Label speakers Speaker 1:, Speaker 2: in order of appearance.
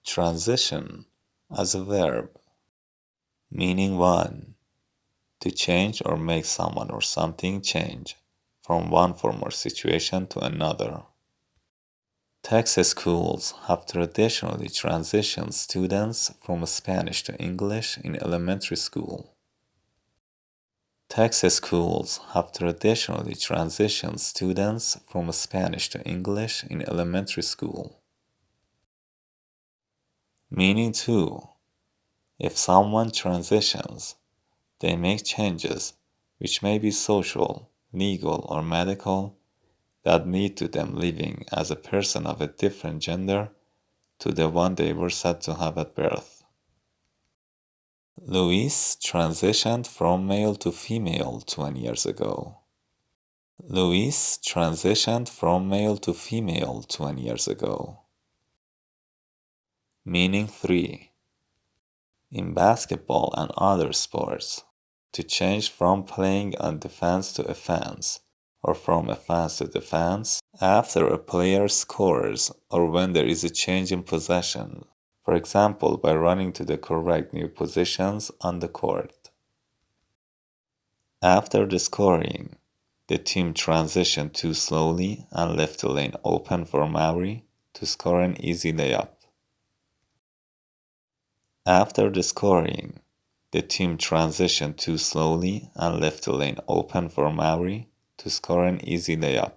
Speaker 1: Transition as a verb. Meaning 1. To change or make someone or something change from one form or situation to another. Texas schools have traditionally transitioned students from Spanish to English in elementary school. Texas schools have traditionally transitioned students from Spanish to English in elementary school. Meaning 2. If someone transitions, they make changes which may be social, legal, or medical that lead to them living as a person of a different gender to the one they were said to have at birth. Luis transitioned from male to female 20 years ago. Luis transitioned from male to female 20 years ago. Meaning 3. In basketball and other sports, to change from playing on defense to offense, or from offense to defense, after a player scores or when there is a change in possession, for example by running to the correct new positions on the court. After the scoring, the team transitioned too slowly and left the lane open for Mauri to score an easy layup. After the scoring, the team transitioned too slowly and left the lane open for Mauri to score an easy layup.